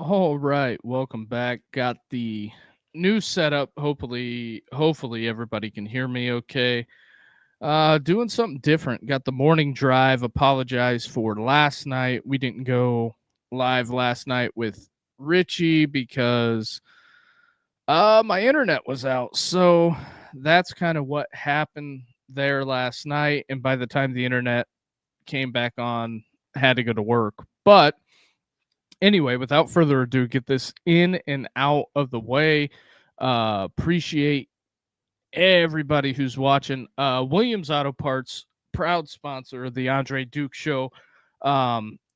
All right, welcome back. Got the new setup. Hopefully everybody can hear me okay. Doing something different. Got the morning drive. Apologize for last night. We didn't go live last night with Richie because my internet was out. So that's kind of what happened there last night, and by the time the internet came back on, had to go to work. But anyway, without further ado, get this in and out of the way. Appreciate everybody who's watching. Williams Auto Parts, proud sponsor of the Andre Duke Show.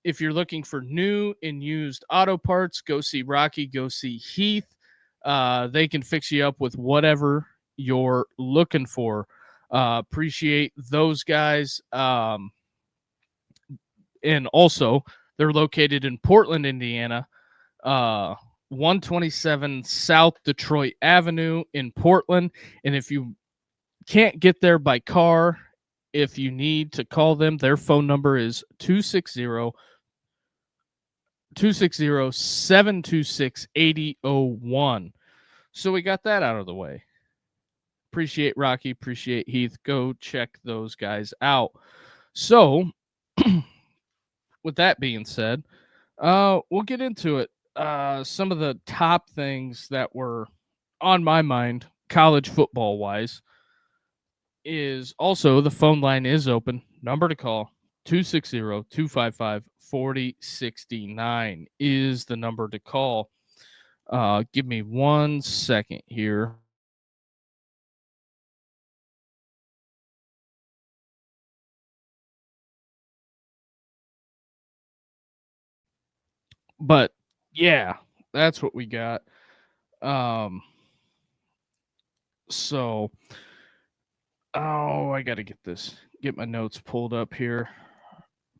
If you're looking for new and used auto parts, go see Rocky, go see Heath. They can fix you up with whatever you're looking for. Appreciate those guys. And also, they're located in Portland, Indiana, 127 South Detroit Avenue in Portland. And if you can't get there by car, if you need to call them, their phone number is 260-726-8001. So we got that out of the way. Appreciate Rocky, appreciate Heath. Go check those guys out. So, with that being said, we'll get into it. Some of the top things that were on my mind, college football wise, is also the phone line is open. Number to call 260-255-4069 is the number to call. Give me 1 second here. But yeah, that's what we got. Um, so, I got to get my notes pulled up here.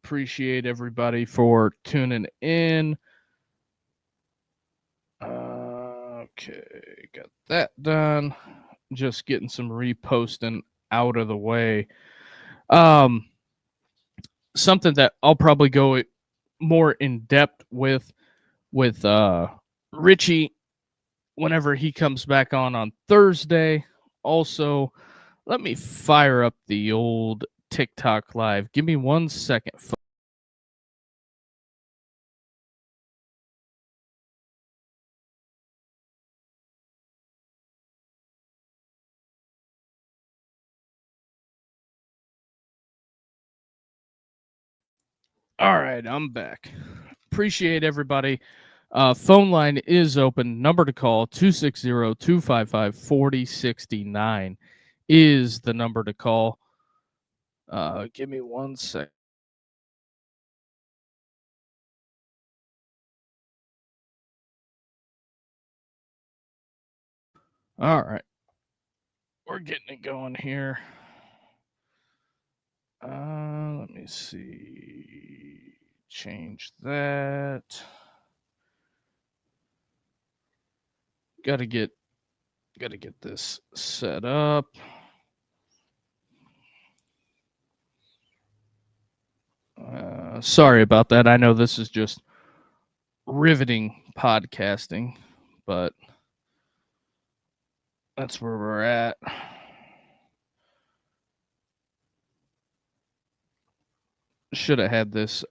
Appreciate everybody for tuning in. Okay, got that done. Just getting some reposting out of the way. Something that I'll probably go more in depth with Richie whenever he comes back on Thursday. Also, let me fire up the old TikTok live. Give me 1 second. All right, I'm back. Appreciate everybody. Phone line is open. Number to call 260-255-4069 is the number to call. Give me 1 sec. All right. We're getting it going here. Let me see. Change that. Gotta get this set up. Sorry about that. I know this is just riveting podcasting, but that's where we're at. Should have had this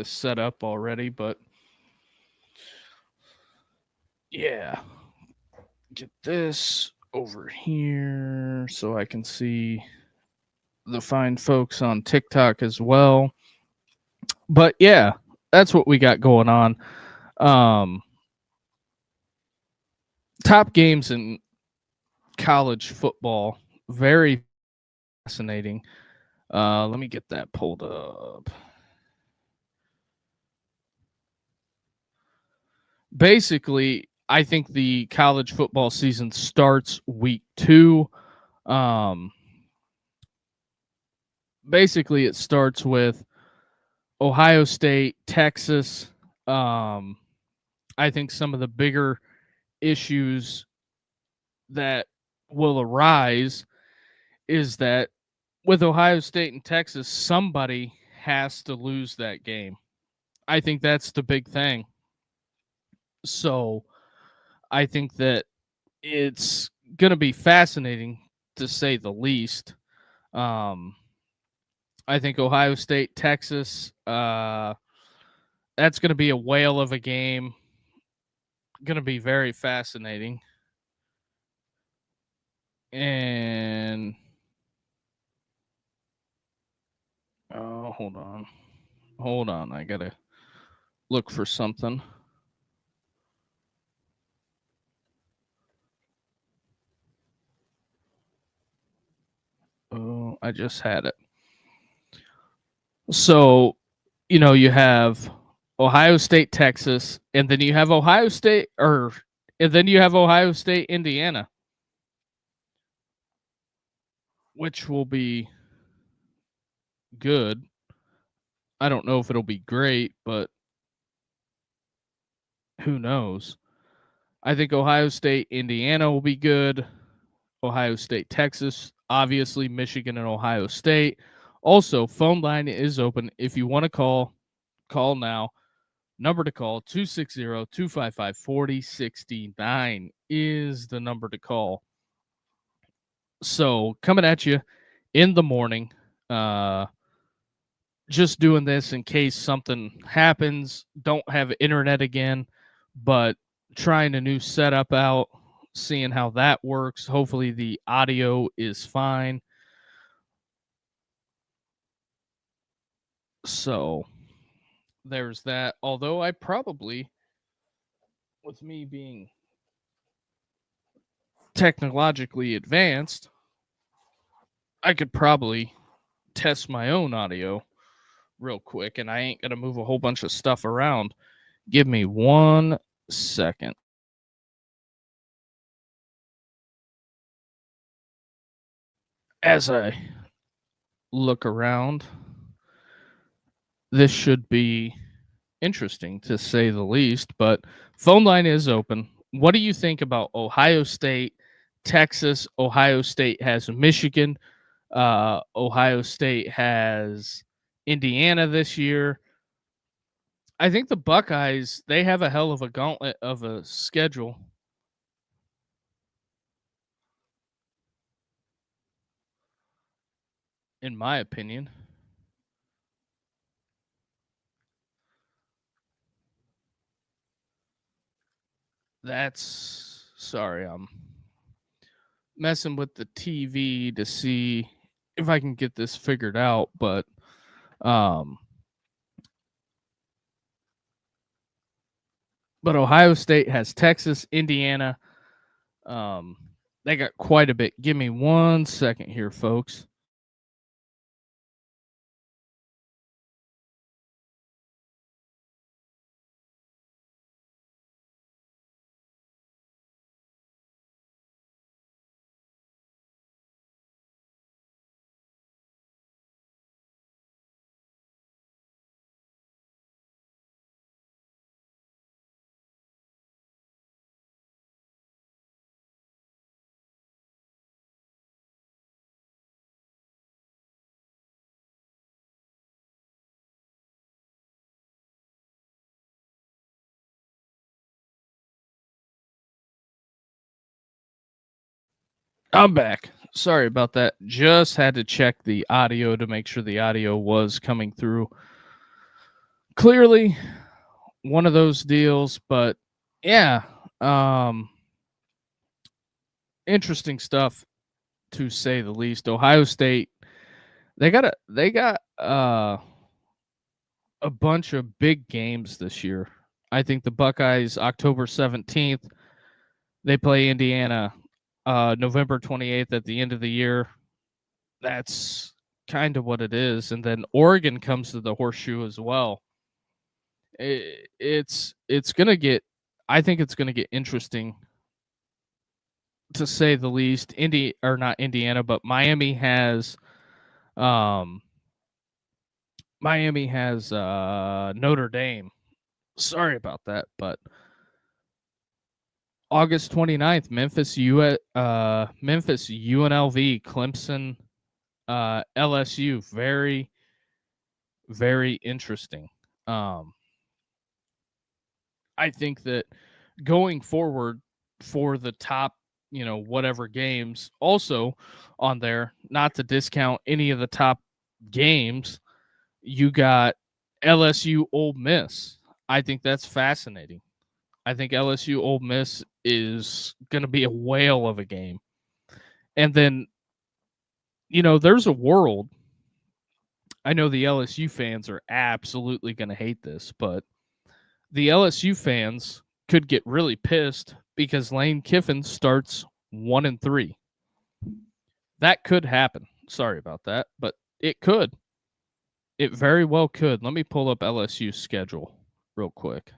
set up already, but yeah. Get this over here so I can see the fine folks on TikTok as well. But yeah, that's what we got going on. Top games in college football, very fascinating. Let me get that pulled up. Basically, I think the college football season starts week 2. Basically, it starts with Ohio State, Texas. I think some of the bigger issues that will arise is that with Ohio State and Texas, somebody has to lose that game. I think that's the big thing. So I think that it's going to be fascinating to say the least. Um, I think Ohio State, Texas, that's going to be a whale of a game. Going to be very fascinating. And oh, hold on. I gotta look for something. Oh, I just had it. So, you have Ohio State, Texas, and then you have Ohio State, Indiana, which will be good. I don't know if it'll be great, but who knows? I think Ohio State, Indiana will be good. Ohio State, Texas, obviously Michigan and Ohio State. Also, phone line is open. If you want to call now. Number to call 260-255-4069 is the number to call. So, coming at you in the morning, just doing this in case something happens. Don't have internet again, but trying a new setup out, seeing how that works. Hopefully, the audio is fine. So, there's that. Although, I probably, with me being technologically advanced, I could probably test my own audio real quick, and I ain't going to move a whole bunch of stuff around. Give me 1 second. As I look around, this should be interesting to say the least, but phone line is open. What do you think about Ohio State, Texas? Ohio State has Michigan. Ohio State has Indiana this year. I think the Buckeyes, they have a hell of a gauntlet of a schedule. In my opinion. That's sorry, I'm messing with the TV to see if I can get this figured out, um but Ohio State has Texas, Indiana. Um they got quite a bit. Give me 1 second here, folks. I'm back. Sorry about that. Just had to check the audio to make sure the audio was coming through clearly. One of those deals, but yeah, um interesting stuff to say the least. Ohio State, they got a bunch of big games this year. I think the Buckeyes October 17th, they play Indiana November 28th at the end of the year. That's kind of what it is. And then Oregon comes to the Horseshoe as well. It's going to get I think it's going to get interesting to say the least. Not Indiana, but um Miami has Notre Dame. Sorry about that, but August 29th, Memphis UNLV, Clemson, LSU. Very, very interesting. I think that going forward for the top, whatever games also on there, not to discount any of the top games, you got LSU Ole Miss. I think that's fascinating. I think LSU Ole Miss is going to be a whale of a game. And then, there's a world. I know the LSU fans are absolutely going to hate this, but the LSU fans could get really pissed because Lane Kiffin starts 1-3. That could happen. Sorry about that, but it could. It very well could. Let me pull up LSU's schedule real quick.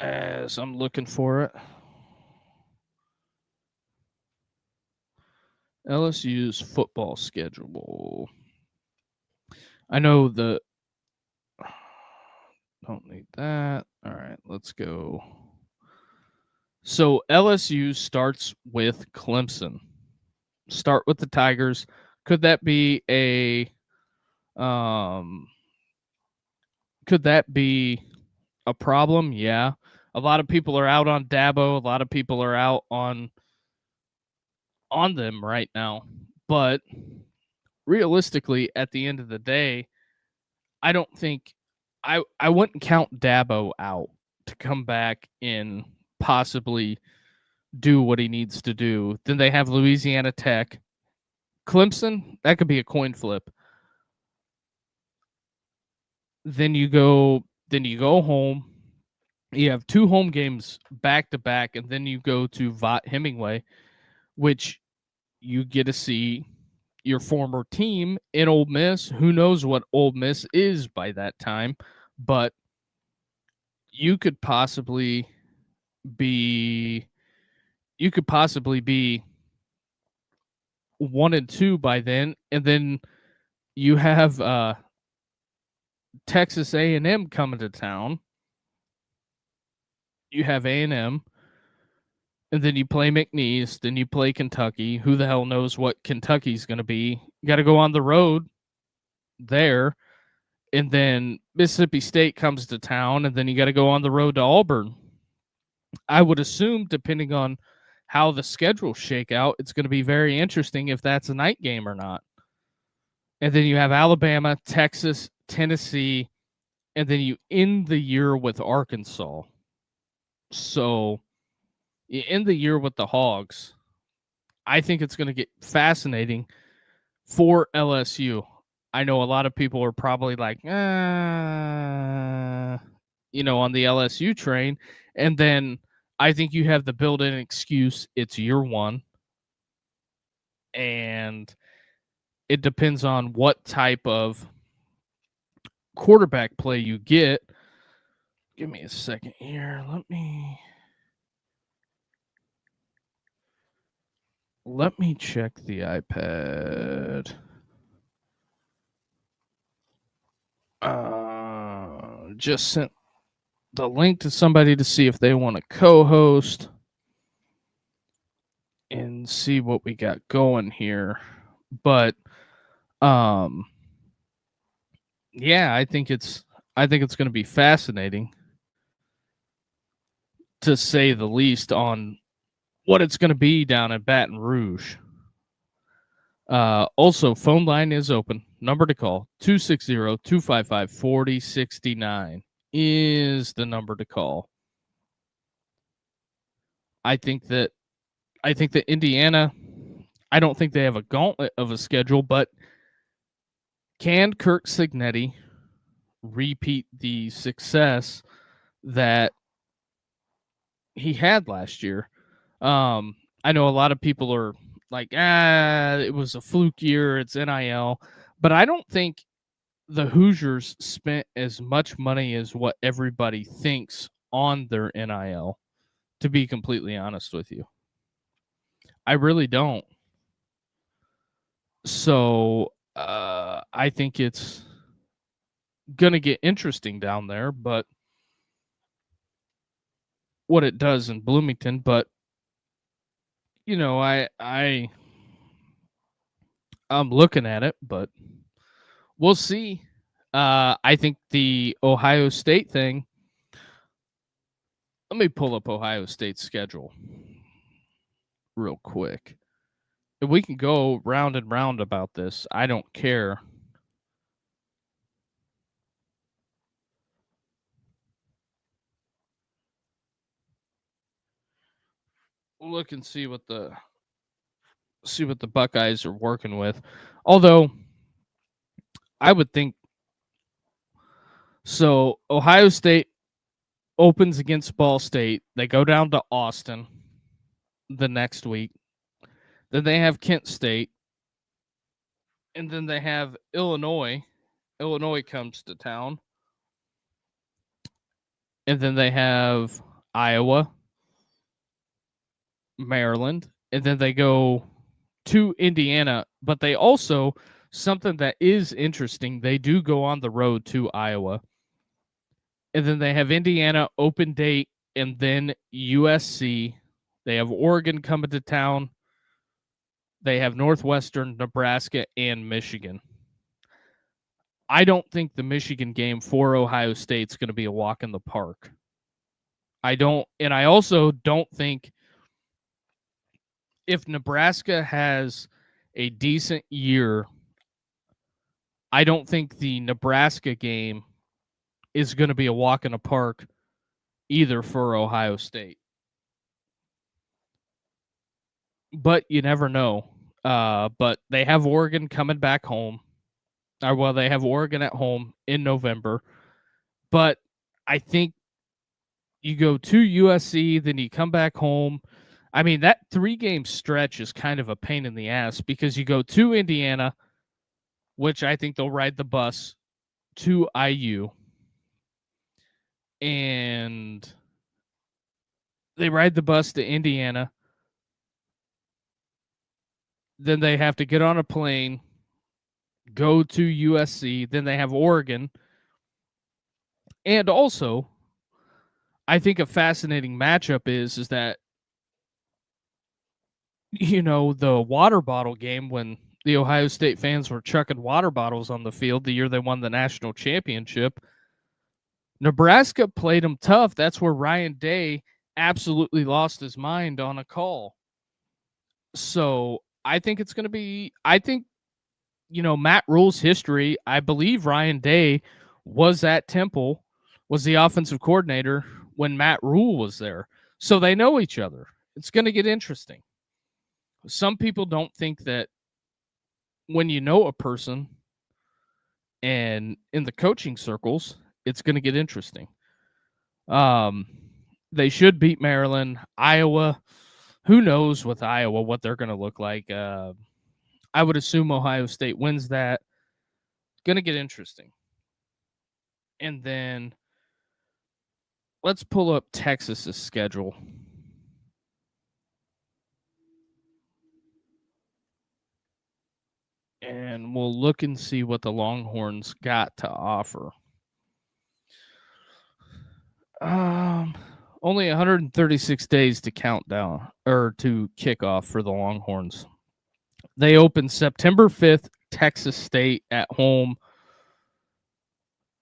As I'm looking for it. LSU's football schedule. I know the. Don't need that. All right, let's go. So LSU starts with Clemson. Start with the Tigers. Could that be a could that be a problem? Yeah. A lot of people are out on Dabo. A lot of people are out on them right now. But realistically, at the end of the day, I don't think I wouldn't count Dabo out to come back and possibly do what he needs to do. Then they have Louisiana Tech. Clemson, that could be a coin flip. Then you go home. You have 2 home games back to back, and then you go to Vaught Hemingway, which you get to see your former team in Ole Miss. Who knows what Ole Miss is by that time, but you could possibly be 1-2 by then, and then you have Texas A&M coming to town. You have A&M, and then you play McNeese, then you play Kentucky. Who the hell knows what Kentucky's going to be? You got to go on the road there, and then Mississippi State comes to town, and then you got to go on the road to Auburn. I would assume, depending on how the schedule shake out, it's going to be very interesting if that's a night game or not. And then you have Alabama, Texas, Tennessee, and then you end the year with Arkansas. So you end the year with the Hogs. I think it's going to get fascinating for LSU. I know a lot of people are probably like, on the LSU train. And then I think you have the built-in excuse. It's year one. And it depends on what type of quarterback play you get. Give me a second here. Let me check the iPad. Just sent the link to somebody to see if they want to co-host and see what we got going here. But yeah, I think it's going to be fascinating, to say the least, on what it's going to be down at Baton Rouge. Also, phone line is open. Number to call, 260-255-4069 is the number to call. I think that Indiana, I don't think they have a gauntlet of a schedule, but can Kirk Cignetti repeat the success that he had last year? I know a lot of people are like, it was a fluke year, it's NIL, but I don't think the Hoosiers spent as much money as what everybody thinks on their NIL, to be completely honest with you. I really don't. So I think it's going to get interesting down there, but what it does in Bloomington, but I'm looking at it, but we'll see. I think the Ohio State thing. Let me pull up Ohio State's schedule real quick. If we can go round and round about this, I don't care. Look and see what the Buckeyes are working with. Although I would think so. Ohio State opens against Ball State. They go down to Austin the next week. Then they have Kent State. And then they have Illinois. Illinois comes to town. And then they have Iowa, Maryland, and then they go to Indiana. But they also, something that is interesting, they do go on the road to Iowa. And then they have Indiana open date and then USC. They have Oregon coming to town. They have Northwestern, Nebraska, and Michigan. I don't think the Michigan game for Ohio State's going to be a walk in the park. I also don't think if Nebraska has a decent year, I don't think the Nebraska game is going to be a walk in the park either for Ohio State. But you never know. But they have Oregon coming back home. They have Oregon at home in November. But I think you go to USC, then you come back home. I mean, that 3-game stretch is kind of a pain in the ass because you go to Indiana, which I think they'll ride the bus to IU. And they ride the bus to Indiana. Then they have to get on a plane, go to USC. Then they have Oregon. And also, I think a fascinating matchup is that, the water bottle game when the Ohio State fans were chucking water bottles on the field the year they won the national championship. Nebraska played them tough. That's where Ryan Day absolutely lost his mind on a call. So I think it's going to be, Matt Rhule's history, I believe Ryan Day was at Temple, was the offensive coordinator when Matt Rhule was there. So they know each other. It's going to get interesting. Some people don't think that when you know a person and in the coaching circles, it's going to get interesting. They should beat Maryland. Iowa, who knows with Iowa what they're going to look like. I would assume Ohio State wins that. It's going to get interesting. And then let's pull up Texas's schedule. And we'll look and see what the Longhorns got to offer. Only 136 days to count down or to kick off for the Longhorns. They open September 5th, Texas State at home.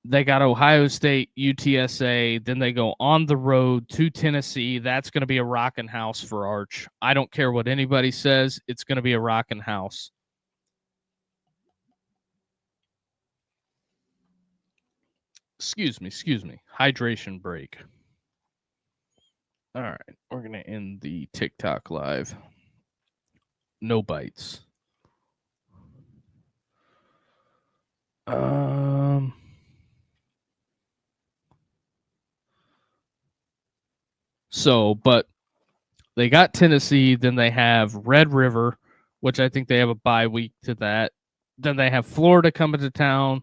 They got Ohio State, UTSA. Then they go on the road to Tennessee. That's going to be a rocking house for Arch. I don't care what anybody says. It's going to be a rocking house. Excuse me. Hydration break. All right. We're going to end the TikTok live. No bites. But they got Tennessee, then they have Red River, which I think they have a bye week to that. Then they have Florida coming to town,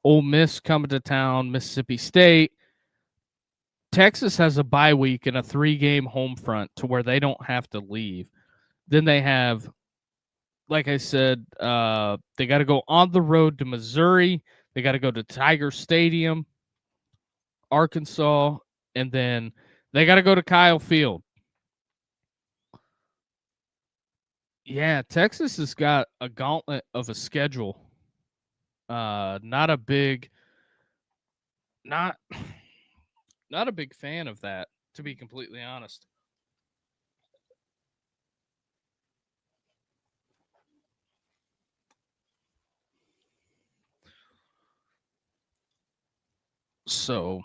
Ole Miss coming to town, Mississippi State. Texas has a bye week and a 3-game home front to where they don't have to leave. Then they have, like I said, they got to go on the road to Missouri. They got to go to Tiger Stadium, Arkansas, and then They got to go to Kyle Field. Yeah, Texas has got a gauntlet of a schedule. Not a big, not, not a big fan of that, to be completely honest. So,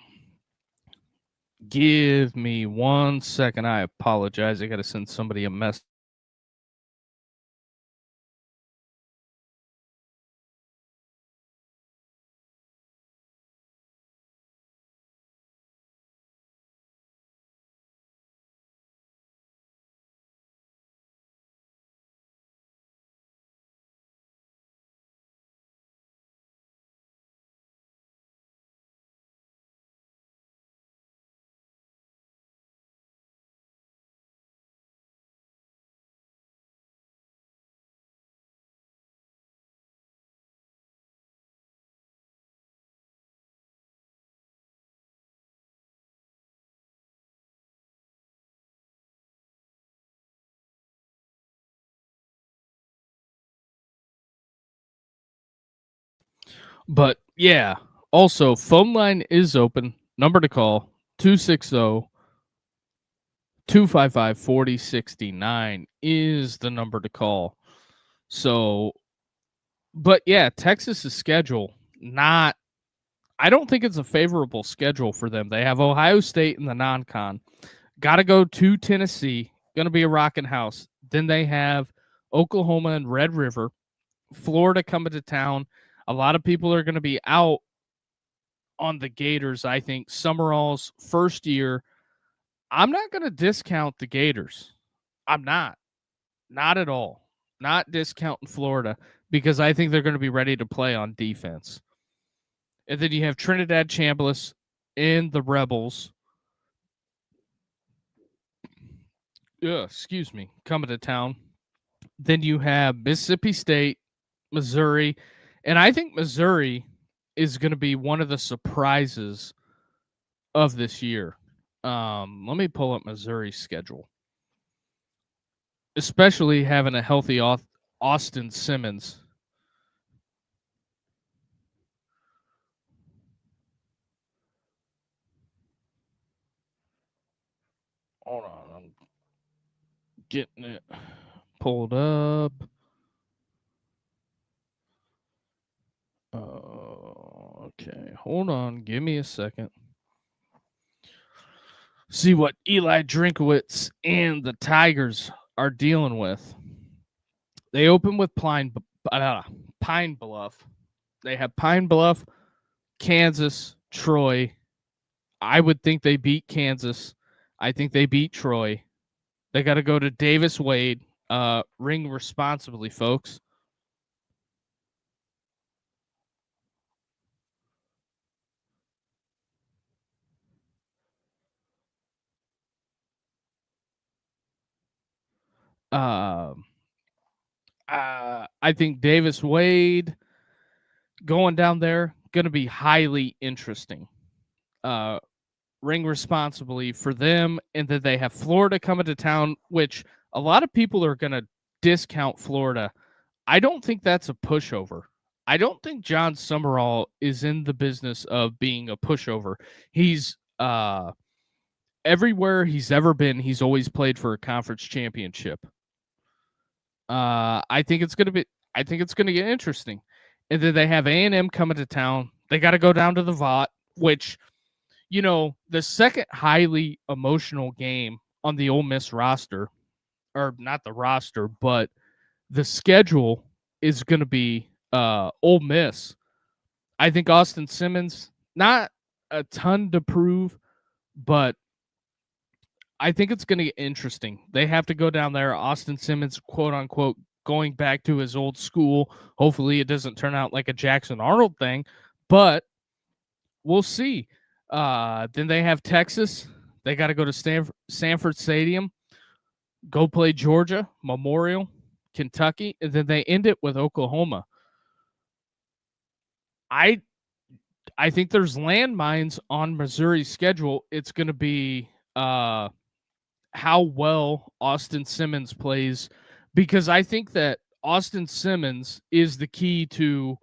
give me 1 second. I apologize. I got to send somebody a message. But yeah, also, phone line is open. Number to call 260 255 4069 is the number to call. So, but yeah, Texas's schedule, not, I don't think it's a favorable schedule for them. They have Ohio State in the non con, got to go to Tennessee, going to be a rocking house. Then they have Oklahoma and Red River, Florida coming to town. A lot of people are going to be out on the Gators. I think Summerall's first year. I'm not going to discount the Gators. I'm not at all. Not discounting Florida because I think they're going to be ready to play on defense. And then you have Trinidad Chambliss and the Rebels. Excuse me, coming to town. Then you have Mississippi State, Missouri, and I think Missouri is going to be one of the surprises of this year. Let me pull up Missouri's schedule, especially having a healthy Austin Simmons. Hold on, I'm getting it pulled up. Okay, hold on. Give me a second. See what Eli Drinkowitz and the Tigers are dealing with. They open with Pine Bluff. They have Pine Bluff, Kansas, Troy. I would think they beat Kansas. I think they beat Troy. They got to go to Davis Wade. Ring responsibly, folks. I think Davis Wade going down there going to be highly interesting. Ring responsibly for them, and then they have Florida coming to town, which a lot of people are going to discount Florida. I don't think that's a pushover. I don't think John Summerall is in the business of being a pushover. He's everywhere he's ever been, he's always played for a conference championship. I think it's gonna get interesting. And then they have A&M coming to town. They got to go down to the Vaught, which, you know, the second highly emotional game on the Ole Miss roster, or not the roster, but the schedule is going to be Ole Miss. I think Austin Simmons, not a ton to prove, but I think it's going to get interesting. They have to go down there. Austin Simmons, quote unquote, going back to his old school. Hopefully, it doesn't turn out like a Jackson Arnold thing, but we'll see. Then they have Texas. They got to go to Sanford Stadium, go play Georgia, Memorial, Kentucky, and then they end it with Oklahoma. I think there's landmines on Missouri's schedule. It's going to be how well Austin Simmons plays, because I think that Austin Simmons is the key to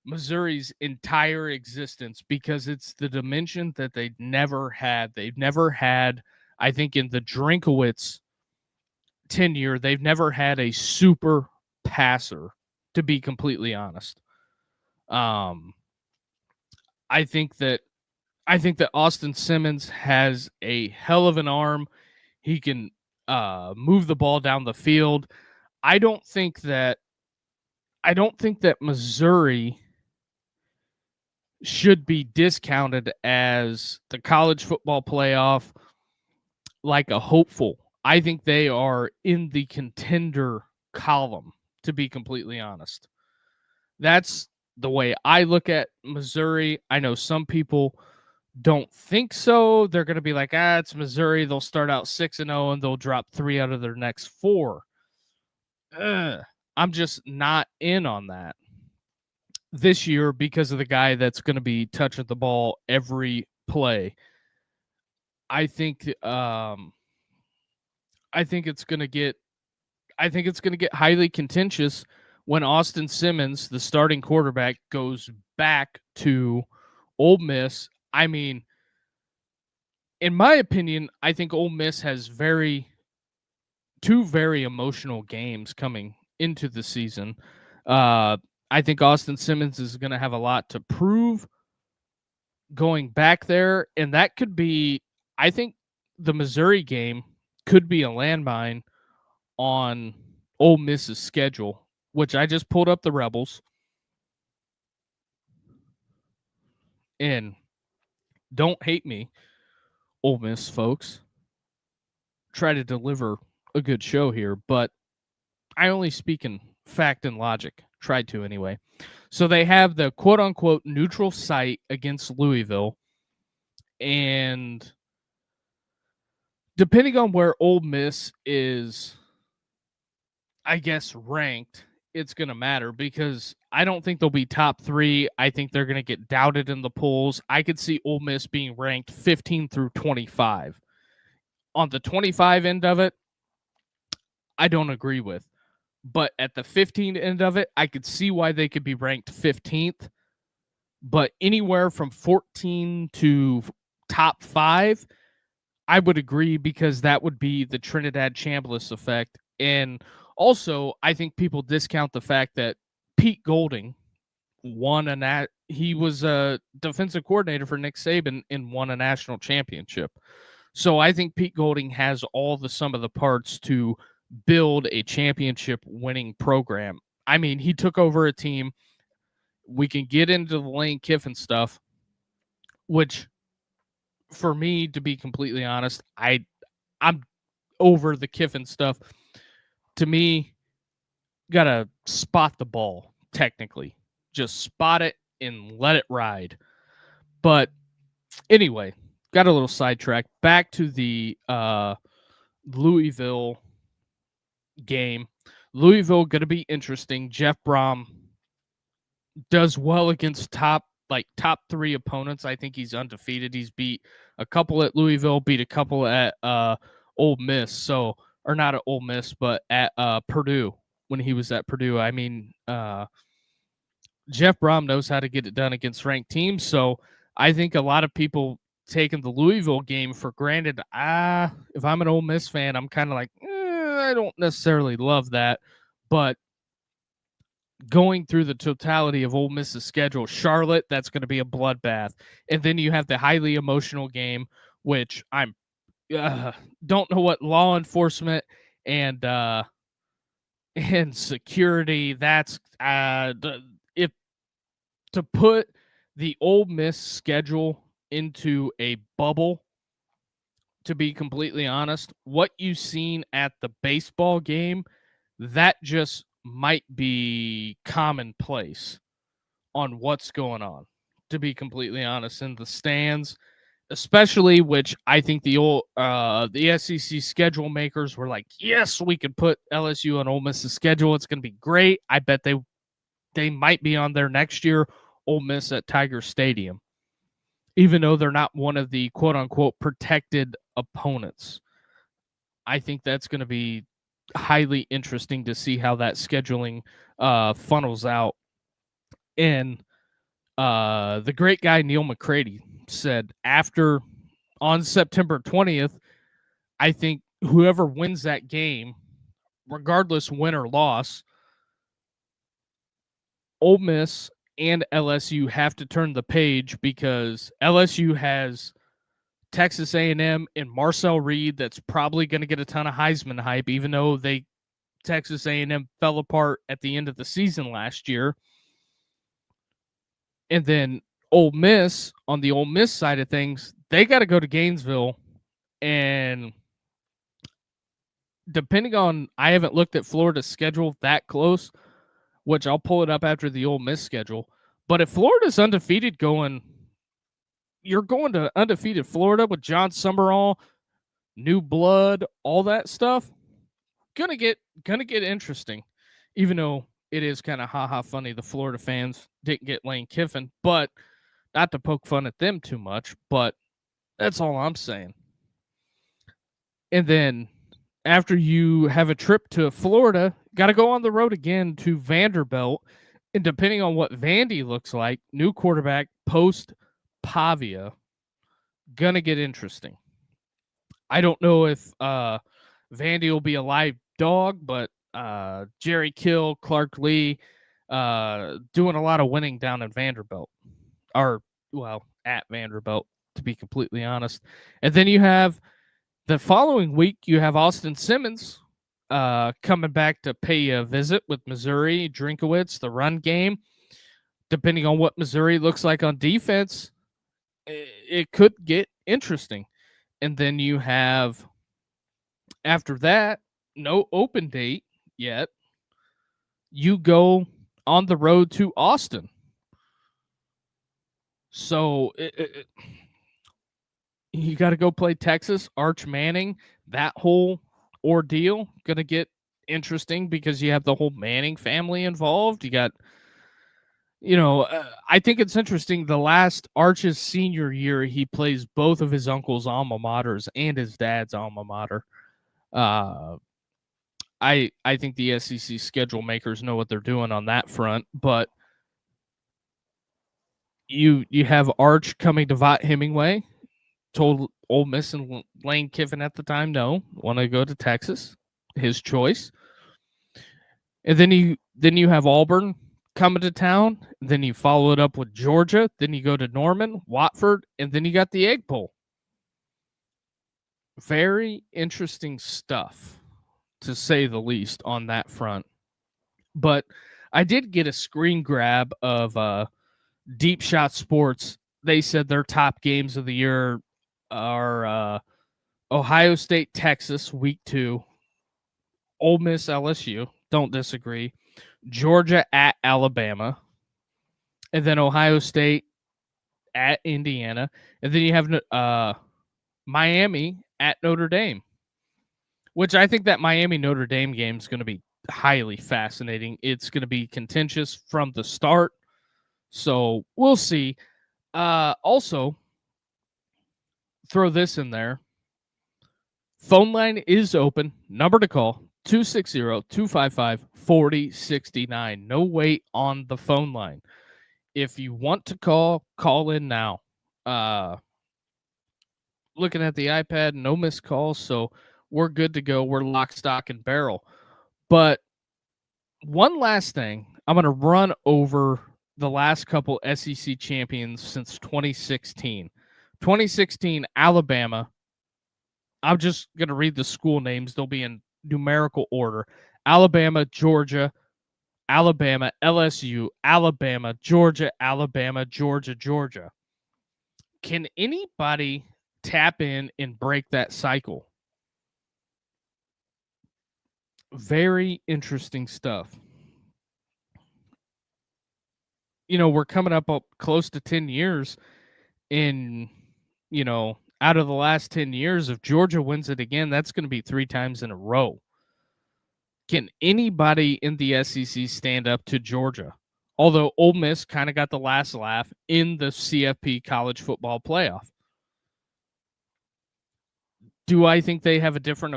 Missouri's entire existence, because it's the dimension that they never had. They've never had, I think, in the Drinkowitz tenure, they've never had a super passer, to be completely honest. I think that Austin Simmons has a hell of an arm. He can move the ball down the field. I don't think that Missouri should be discounted as the college football playoff like a hopeful. I think they are in the contender column, to be completely honest. That's the way I look at Missouri. I know some people don't think so. They're going to be like, it's Missouri. They'll start out 6-0 and they'll drop 3 out of their next 4. I'm just not in on that this year because of the guy that's going to be touching the ball every play. I think it's going to get highly contentious when Austin Simmons, the starting quarterback, goes back to Ole Miss. I mean, in my opinion, I think Ole Miss has two very emotional games coming into the season. I think Austin Simmons is going to have a lot to prove going back there, and that could be, I think the Missouri game could be a landmine on Ole Miss's schedule, which I just pulled up the Rebels. And don't hate me, Ole Miss folks. Try to deliver a good show here, but I only speak in fact and logic. Tried to anyway. So they have the quote-unquote neutral site against Louisville, and depending on where Ole Miss is, I guess, ranked, it's going to matter, because I don't think they'll be top 3. I think they're going to get doubted in the polls. I could see Ole Miss being ranked 15 through 25. On the 25 end of it, I don't agree with. But at the 15 end of it, I could see why they could be ranked 15th. But anywhere from 14 to top 5, I would agree, because that would be the Trinidad Chambliss effect. And also, I think people discount the fact that Pete Golding he was a defensive coordinator for Nick Saban and won a national championship. So I think Pete Golding has all the sum of the parts to build a championship winning program. I mean, he took over a team. We can get into the Lane Kiffin stuff, which, for me, to be completely honest, I'm over the Kiffin stuff. To me, gotta spot the ball, technically. Just spot it and let it ride. But anyway, got a little sidetracked. Back to the Louisville game. Louisville going to be interesting. Jeff Brom does well against top 3 opponents. I think he's undefeated. He's beat a couple at Louisville, beat a couple at Ole Miss. So, or not at Ole Miss, but at Purdue, when he was at Purdue. I mean, Jeff Brom knows how to get it done against ranked teams. So I think a lot of people taking the Louisville game for granted. If I'm an Ole Miss fan, I'm kind of like, I don't necessarily love that. But going through the totality of Ole Miss's schedule, Charlotte, that's going to be a bloodbath. And then you have the highly emotional game, which I'm don't know what law enforcement and security, that's if to put the Ole Miss schedule into a bubble, to be completely honest, what you've seen at the baseball game, that just might be commonplace on what's going on, to be completely honest, in the stands, especially, which I think the SEC schedule makers were like, yes, we could put LSU on Ole Miss's schedule. It's going to be great. I bet they might be on there next year, Ole Miss at Tiger Stadium, even though they're not one of the quote-unquote protected opponents. I think that's going to be highly interesting to see how that scheduling funnels out. And the great guy Neil McCready said on September 20th, I think whoever wins that game, regardless win or loss, Ole Miss and LSU have to turn the page because LSU has Texas A&M and Marcel Reed that's probably going to get a ton of Heisman hype, even though Texas A&M fell apart at the end of the season last year. And then Ole Miss, on the Ole Miss side of things, they got to go to Gainesville. And depending on, I haven't looked at Florida's schedule that close, which I'll pull it up after the Ole Miss schedule. But if Florida's undefeated you're going to undefeated Florida with John Summerall, new blood, all that stuff. Gonna get interesting, even though it is kind of funny the Florida fans didn't get Lane Kiffin, but not to poke fun at them too much, but that's all I'm saying. And then after you have a trip to Florida, got to go on the road again to Vanderbilt. And depending on what Vandy looks like, new quarterback post Pavia, gonna get interesting. I don't know if Vandy will be a live dog, but Jerry Kill, Clark Lee, doing a lot of winning down in Vanderbilt, at Vanderbilt, to be completely honest. And then you have the following week, you have Austin Simmons coming back to pay a visit with Missouri, Drinkowitz, the run game. Depending on what Missouri looks like on defense, it could get interesting. And then you have, after that, no open date yet. You go on the road to Austin. So you got to go play Texas, Arch Manning. That whole ordeal going to get interesting because you have the whole Manning family involved. You got, I think it's interesting. The last Arch's senior year, he plays both of his uncle's alma maters and his dad's alma mater. I think the SEC schedule makers know what they're doing on that front, but you have Arch coming to Vaught-Hemingway. Told Ole Miss and Lane Kiffin at the time, no, want to go to Texas, his choice. And then you have Auburn coming to town. Then you follow it up with Georgia. Then you go to Norman, Watford, and then you got the Egg Bowl. Very interesting stuff, to say the least, on that front. But I did get a screen grab of Deep Shot Sports. They said their top games of the year are Ohio State, Texas, week 2. Ole Miss, LSU. Don't disagree. Georgia at Alabama. And then Ohio State at Indiana. And then you have Miami at Notre Dame, which I think that Miami-Notre Dame game is going to be highly fascinating. It's going to be contentious from the start. So we'll see. Also, throw this in there. Phone line is open. Number to call, 260-255-4069. No wait on the phone line. If you want to call in now. Looking at the iPad, no missed calls, so we're good to go. We're lock, stock, and barrel. But one last thing, I'm going to run over the last couple SEC champions since 2016. 2016, Alabama. I'm just going to read the school names. They'll be in numerical order. Alabama, Georgia, Alabama, LSU, Alabama, Georgia, Alabama, Georgia, Georgia. Can anybody tap in and break that cycle? Very interesting stuff. We're coming up close to 10 years in, out of the last 10 years, if Georgia wins it again, that's going to be 3 times in a row. Can anybody in the SEC stand up to Georgia? Although Ole Miss kind of got the last laugh in the CFP college football playoff. Do I think they have a different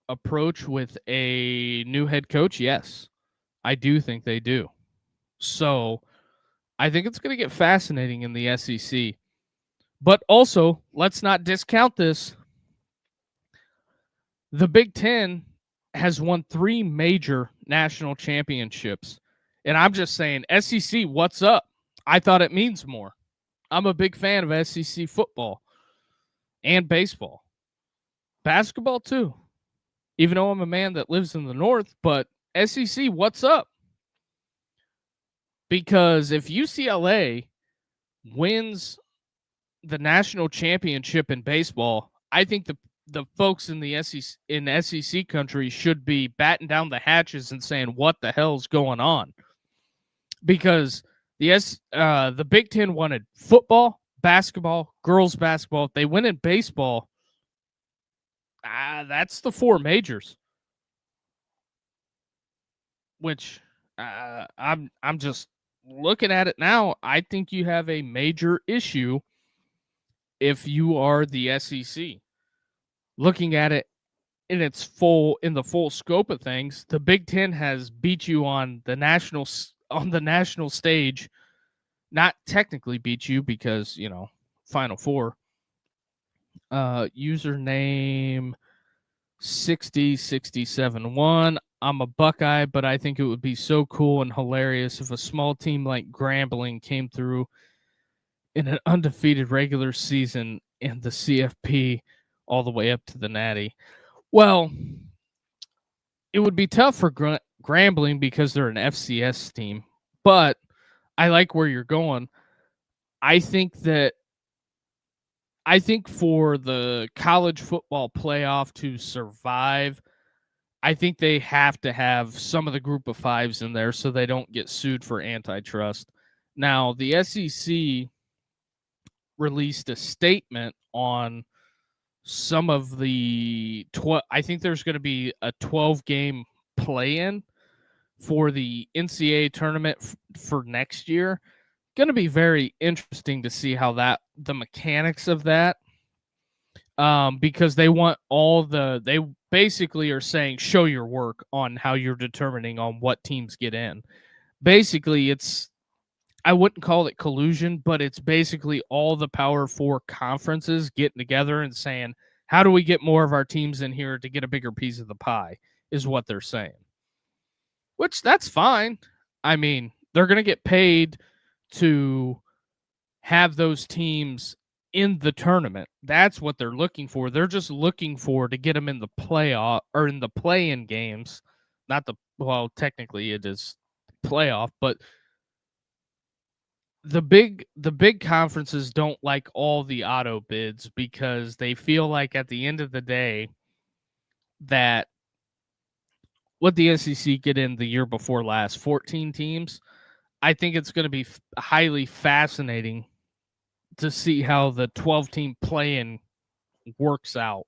approach with a new head coach? Yes, I do think they do. So I think it's going to get fascinating in the SEC. But also, let's not discount this. The Big Ten has won 3 major national championships. And I'm just saying, SEC, what's up? I thought it means more. I'm a big fan of SEC football and baseball. Basketball, too. Even though I'm a man that lives in the North, but SEC, what's up? Because if UCLA wins the national championship in baseball, I think the folks in the SEC country should be batting down the hatches and saying, "What the hell's going on?" Because the Big Ten wanted football, basketball, girls basketball. If they win in baseball, that's the 4 majors. Which I'm just looking at it now. I think you have a major issue if you are the SEC. Looking at it in the full scope of things, the Big Ten has beat you on the national stage. Not technically beat you because Final Four. Username 6067-1. I'm a Buckeye, but I think it would be so cool and hilarious if a small team like Grambling came through in an undefeated regular season in the CFP all the way up to the Natty. Well, it would be tough for Grambling because they're an FCS team, but I like where you're going. I think for the college football playoff to survive, I think they have to have some of the group of 5s in there so they don't get sued for antitrust. Now, the SEC released a statement on some of the I think there's going to be a 12-game play-in for the NCAA tournament for next year. Going to be very interesting to see how the mechanics of that, because they want they basically are saying show your work on how you're determining on what teams get in. Basically, I wouldn't call it collusion, but it's basically all the Power 4 conferences getting together and saying, how do we get more of our teams in here to get a bigger piece of the pie, is what they're saying. Which, that's fine. I mean, they're going to get paid to have those teams in the tournament. That's what they're looking for. They're just looking for to get them in the playoff or in the play-in games. Technically it is playoff, but the big conferences don't like all the auto bids because they feel like at the end of the day that what the SEC get in the year before last, 14 teams, I think it's going to be highly fascinating to see how the 12-team play-in works out.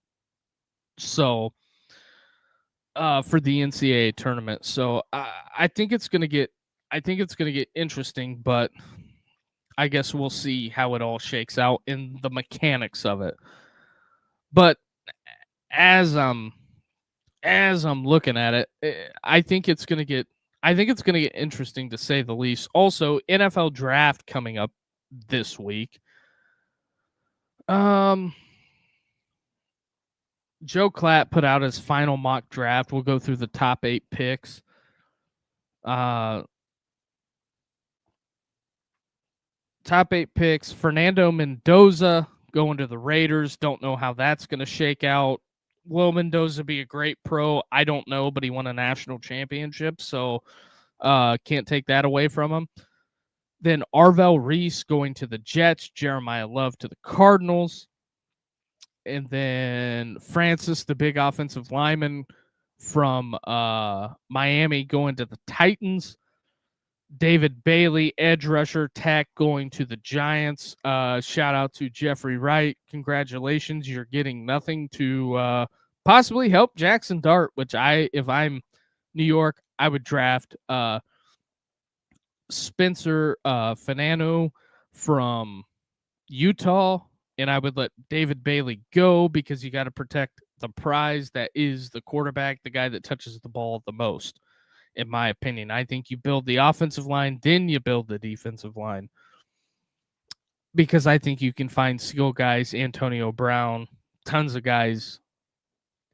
So for the NCAA tournament. So I think it's going to get interesting, but I guess we'll see how it all shakes out in the mechanics of it. But as I'm looking at it, I think it's going to get interesting, to say the least. Also, NFL draft coming up this week. Joe Klatt put out his final mock draft. We'll go through the top 8 picks. Top 8 picks. Fernando Mendoza going to the Raiders. Don't know how that's going to shake out. Will Mendoza be a great pro? I don't know, but he won a national championship, so can't take that away from him. Then Arvell Reese going to the Jets. Jeremiah Love to the Cardinals. And then Francis, the big offensive lineman from Miami, going to the Titans. David Bailey, edge rusher, tech, going to the Giants. Shout out to Jeffrey Wright. Congratulations. You're getting nothing to possibly help Jackson Dart, which if I'm New York, I would draft Spencer Fanano from Utah. and I would let David Bailey go because you got to protect the prize that is the quarterback, the guy that touches the ball the most, in my opinion. I think you build the offensive line, then you build the defensive line, because I think you can find skill guys, Antonio Brown, tons of guys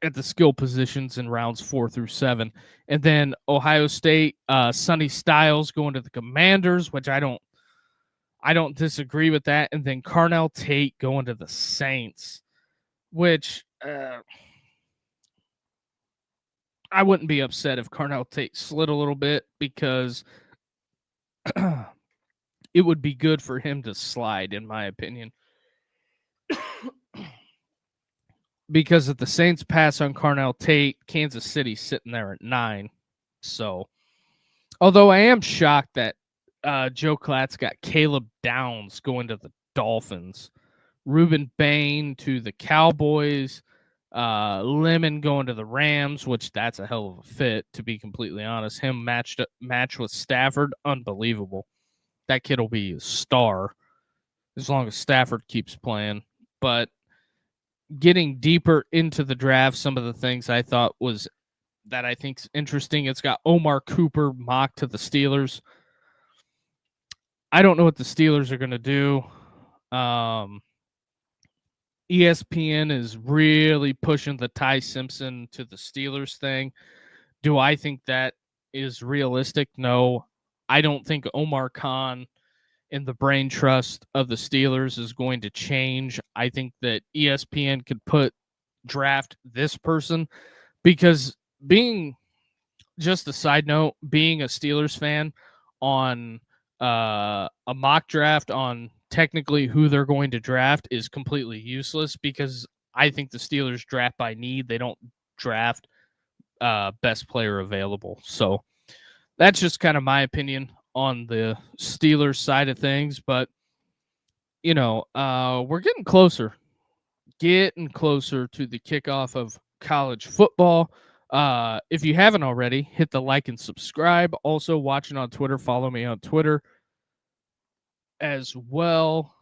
at the skill positions in rounds 4 through 7. And then Ohio State, Sonny Styles going to the Commanders, which I don't disagree with that. And then Carnell Tate going to the Saints, which I wouldn't be upset if Carnell Tate slid a little bit, because it would be good for him to slide, in my opinion. Because if the Saints pass on Carnell Tate, Kansas City's sitting there at 9. So, although I am shocked that Joe Klatt's got Caleb Downs going to the Dolphins, Ruben Bain to the Cowboys, Lemon going to the Rams, which that's a hell of a fit, to be completely honest. Him match with Stafford, unbelievable. That kid will be a star as long as Stafford keeps playing. But getting deeper into the draft, some of the things I thought was that I think's interesting. It's got Omar Cooper mocked to the Steelers. I don't know what the Steelers are going to do. ESPN is really pushing the Ty Simpson to the Steelers thing. Do I think that is realistic? No. I don't think Omar Khan and the brain trust of the Steelers is going to change. I think that ESPN could draft this person, because being, just a side note, being a Steelers fan on a mock draft on technically who they're going to draft is completely useless, because I think the Steelers draft by need. They don't draft best player available. So that's just kind of my opinion on the Steelers side of things. But, we're getting closer to the kickoff of college football. If you haven't already, hit the like and subscribe. Also, watching on Twitter, follow me on Twitter as well.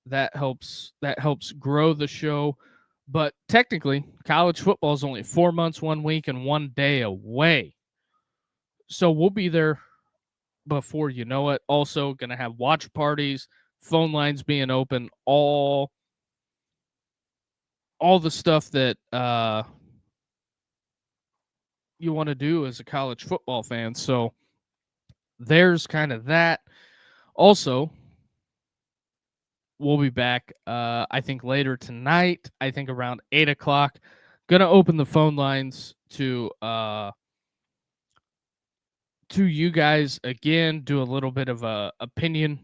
That helps grow the show. But technically, college football is only 4 months, 1 week, and 1 day away. So we'll be there before you know it. Also, going to have watch parties, phone lines being open, all the stuff that you want to do as a college football fan. So there's kind of that. Also, we'll be back, I think, later tonight. I think around 8 o'clock. Going to open the phone lines to you guys again, do a little bit of a opinion,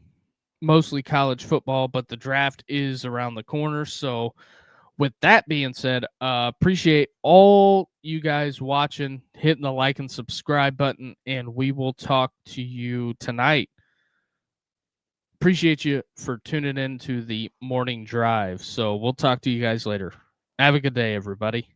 mostly college football, but the draft is around the corner. So with that being said, appreciate all you guys watching, hitting the like and subscribe button, and we will talk to you tonight. Appreciate you for tuning in to the morning drive. So we'll talk to you guys later. Have a good day, everybody.